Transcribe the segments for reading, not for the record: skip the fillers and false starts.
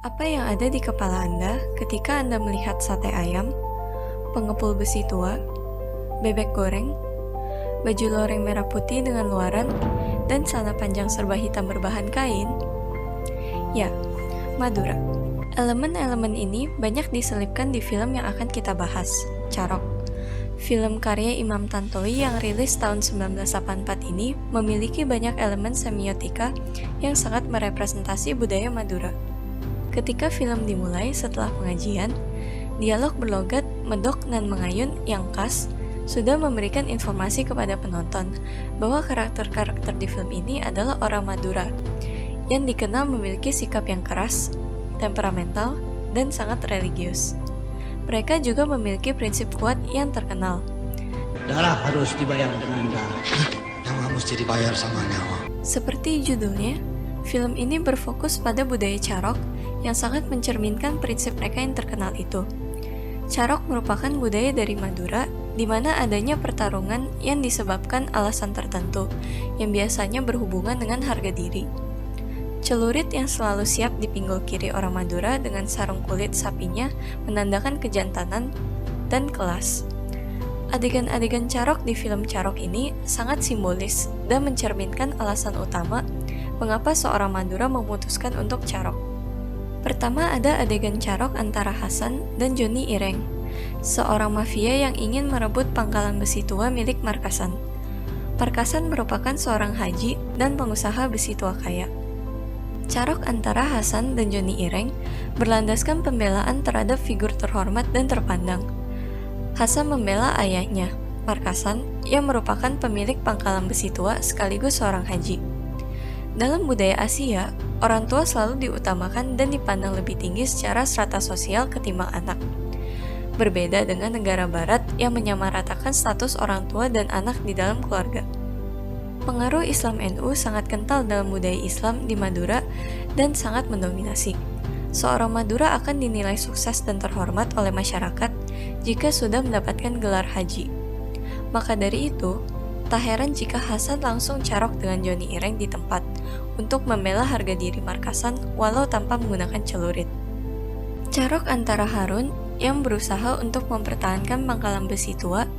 Apa yang ada di kepala Anda ketika Anda melihat sate ayam, pengepul besi tua, bebek goreng, baju loreng merah putih dengan luaran, dan celana panjang serba hitam berbahan kain? Ya, Madura. Elemen-elemen ini banyak diselipkan di film yang akan kita bahas, Carok. Film karya Imam Tantowi yang rilis tahun 1984 ini memiliki banyak elemen semiotika yang sangat merepresentasi budaya Madura. Ketika film dimulai setelah pengajian, dialog berlogat medok dan mengayun yang khas sudah memberikan informasi kepada penonton bahwa karakter-karakter di film ini adalah orang Madura yang dikenal memiliki sikap yang keras, temperamental, dan sangat religius. Mereka juga memiliki prinsip kuat yang terkenal. Darah harus dibayar dengan darah. Nyawa mesti dibayar sama nyawa. Seperti judulnya, film ini berfokus pada budaya Carok yang sangat mencerminkan prinsip mereka yang terkenal itu. Carok merupakan budaya dari Madura, di mana adanya pertarungan yang disebabkan alasan tertentu, yang biasanya berhubungan dengan harga diri. Celurit yang selalu siap di pinggul kiri orang Madura dengan sarung kulit sapinya menandakan kejantanan dan kelas. Adegan-adegan Carok di film Carok ini sangat simbolis dan mencerminkan alasan utama mengapa seorang Madura memutuskan untuk Carok. Pertama ada adegan Carok antara Hasan dan Joni Ireng, seorang mafia yang ingin merebut pangkalan besi tua milik Markasan. Markasan merupakan seorang haji dan pengusaha besi tua kaya. Carok antara Hasan dan Joni Ireng berlandaskan pembelaan terhadap figur terhormat dan terpandang. Hasan membela ayahnya, Markasan, yang merupakan pemilik pangkalan besi tua sekaligus seorang haji. Dalam budaya Asia, orang tua selalu diutamakan dan dipandang lebih tinggi secara strata sosial ketimbang anak. Berbeda dengan negara barat yang menyamaratakan status orang tua dan anak di dalam keluarga. Pengaruh Islam NU sangat kental dalam budaya Islam di Madura dan sangat mendominasi. Seorang Madura akan dinilai sukses dan terhormat oleh masyarakat jika sudah mendapatkan gelar haji. Maka dari itu, tak heran jika Hasan langsung Carok dengan Joni Ireng di tempat untuk membela harga diri Markasan walau tanpa menggunakan celurit. Carok antara Harun yang berusaha untuk mempertahankan pangkalan besi tua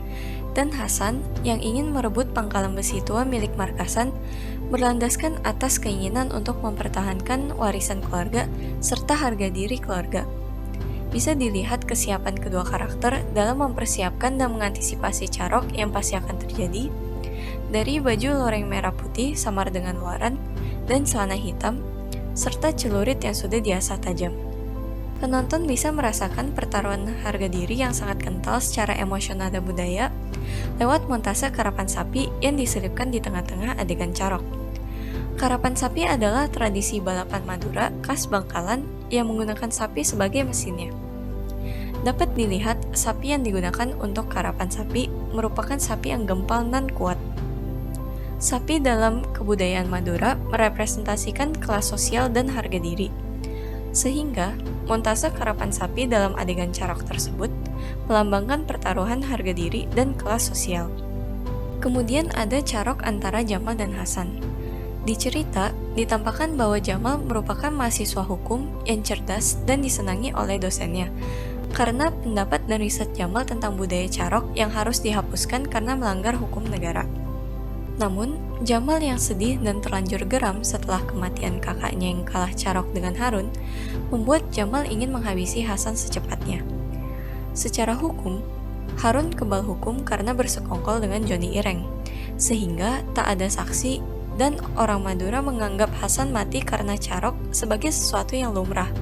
dan Hasan yang ingin merebut pangkalan besi tua milik Markasan berlandaskan atas keinginan untuk mempertahankan warisan keluarga serta harga diri keluarga. Bisa dilihat kesiapan kedua karakter dalam mempersiapkan dan mengantisipasi Carok yang pasti akan terjadi dari baju loreng merah putih samar dengan luaran dan celana hitam serta celurit yang sudah diasah tajam. Penonton bisa merasakan pertaruhan harga diri yang sangat kental secara emosional dan budaya lewat montase karapan sapi yang diselipkan di tengah-tengah adegan Carok. Karapan sapi adalah tradisi balapan Madura khas Bangkalan yang menggunakan sapi sebagai mesinnya. Dapat dilihat, sapi yang digunakan untuk karapan sapi merupakan sapi yang gempal dan kuat. Sapi dalam kebudayaan Madura merepresentasikan kelas sosial dan harga diri. Sehingga, montase karapan sapi dalam adegan Carok tersebut melambangkan pertaruhan harga diri dan kelas sosial. Kemudian ada Carok antara Jamal dan Hasan. Di cerita, ditampakkan bahwa Jamal merupakan mahasiswa hukum yang cerdas dan disenangi oleh dosennya, karena pendapat dan riset Jamal tentang budaya Carok yang harus dihapuskan karena melanggar hukum negara. Namun, Jamal yang sedih dan terlanjur geram setelah kematian kakaknya yang kalah Carok dengan Harun, membuat Jamal ingin menghabisi Hasan secepatnya. Secara hukum, Harun kebal hukum karena bersekongkol dengan Joni Ireng, sehingga tak ada saksi dan orang Madura menganggap Hasan mati karena Carok sebagai sesuatu yang lumrah.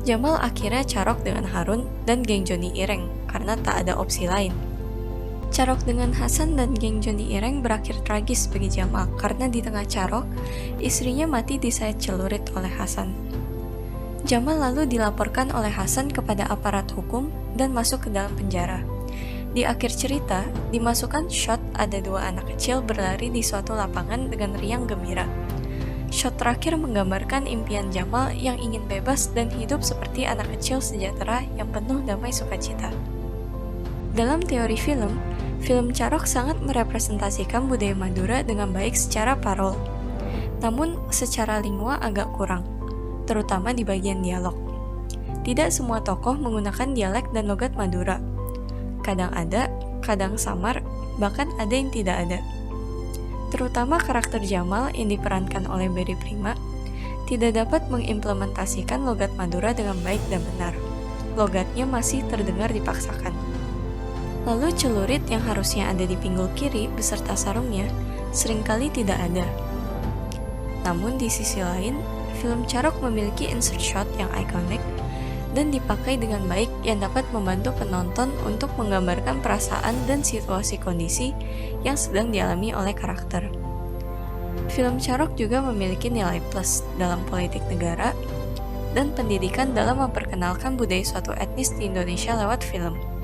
Jamal akhirnya Carok dengan Harun dan geng Joni Ireng karena tak ada opsi lain. Carok dengan Hasan dan geng Joni Ireng berakhir tragis bagi Jamal karena di tengah Carok, istrinya mati disayat celurit oleh Hasan. Jamal lalu dilaporkan oleh Hasan kepada aparat hukum dan masuk ke dalam penjara. Di akhir cerita, dimasukkan shot ada dua anak kecil berlari di suatu lapangan dengan riang gembira. Shot terakhir menggambarkan impian Jamal yang ingin bebas dan hidup seperti anak kecil sejahtera yang penuh damai sukacita. Dalam teori film Carok sangat merepresentasikan budaya Madura dengan baik secara parol. Namun, secara lingua agak kurang. terutama di bagian dialog. Tidak semua tokoh menggunakan dialek dan logat Madura. Kadang ada, kadang samar, bahkan ada yang tidak ada. Terutama karakter Jamal yang diperankan oleh Barry Prima tidak dapat mengimplementasikan logat Madura dengan baik dan benar. Logatnya masih terdengar dipaksakan. Lalu celurit yang harusnya ada di pinggul kiri beserta sarungnya seringkali tidak ada. Namun di sisi lain, film Carok memiliki insert shot yang ikonik dan dipakai dengan baik yang dapat membantu penonton untuk menggambarkan perasaan dan situasi kondisi yang sedang dialami oleh karakter. Film Carok juga memiliki nilai plus dalam politik negara dan pendidikan dalam memperkenalkan budaya suatu etnis di Indonesia lewat film.